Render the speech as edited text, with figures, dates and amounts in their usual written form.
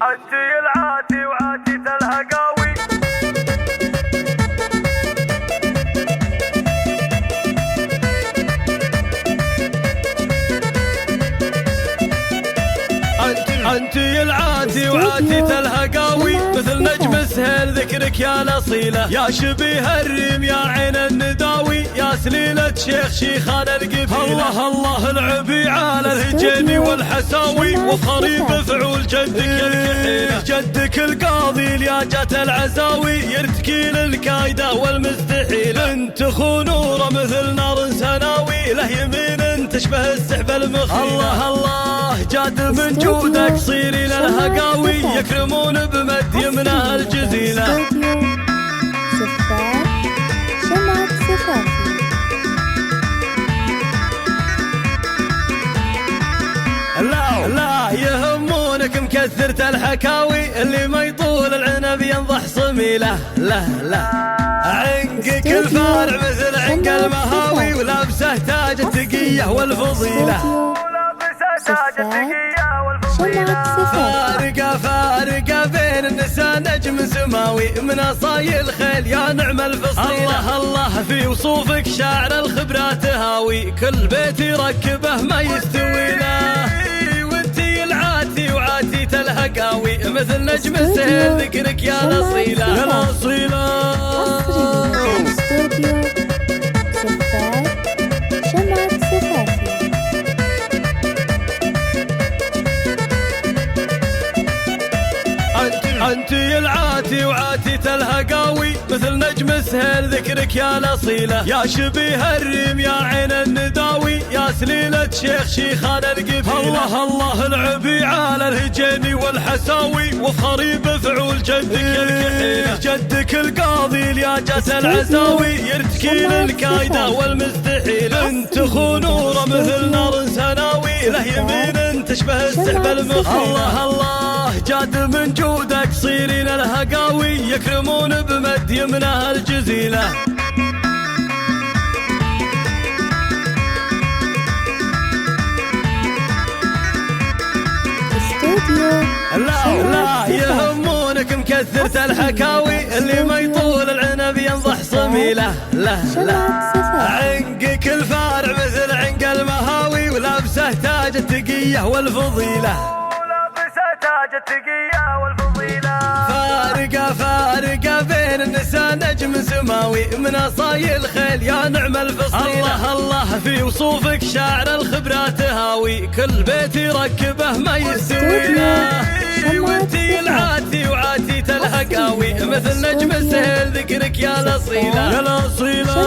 عتي العاتي وعاتي الهقاوي. انتي العاتي وعاتي الهقاوي، مثل نجم السهل ذكرك يا الاصيله، يا شبيه الريم يا عين النداوي، يا سليله شيخ شيخان القبيله. الله الله العبي على الهجيني والحساوي، وخريب فعول جدك الكحيله، جدك القاضي يا جات العزاوي، يرتكي للكايده والمستحيله. انت خو نوره مثل نار سناوي، له يمين تشبه السحب المخيله. الله الله جاد من جودك صيري للهقاوي، يكرمون بمد يمنه الجزيله. سفار شمعة سفافي. لا يهمونك مكثرة الحكاوي، اللي ما يطول العنب ينضح صميله. لا عنقك الفارع مثل عنق المهاوي، ولابسه تاج التقية والفضيلة. فارقة بين النساء نجم سماوي، من اصايل الخيل يا نعم الفصيلة. الله في وصوفك شاعر الخبرات هاوي، كل بيت يركبه ما يستوي له. وانتي العاتي وعاتي الهقاوي، مثل نجم السهل ذكرك يا الاصيلة يا الاصيلة. انتي العاتي وعاتي الهقاوي، مثل نجم السهل ذكرك يا الاصيله، يا شبيه الريم يا عين النداوي، يا سليله شيخ شيخان القبيله. الله الله العبي على الهجيني والحساوي، وخريب فعول جدك الكحيله، جدك القاضي يا جات العزاوي، يرتكي للكايده والمستحيله. انت خو نوره مثل نار سناوي، له يمين تشبه السحب المخيله. الله الله جاد من جودك صيري للهقاوي، يكرمون بمد يمنه الجزيله. لا يهمونك مكثرة الحكاوي، اللي ما يطول العنب ينضح صميله. لا عنقك الفارع مثل عنق المهاوي، ولابسه تاج التقية والفضيلة. فارقة بين النساء نجم سماوي، من اصايل الخيل يا نعم الفصيلة. الله في وصوفك شاعر الخبرات هاوي، كل بيت يركبه ما يستوي له. وانتي العاتي وعاتي الهقاوي، مثل نجم السهل ذكرك يا الاصيلة يا الاصيلة.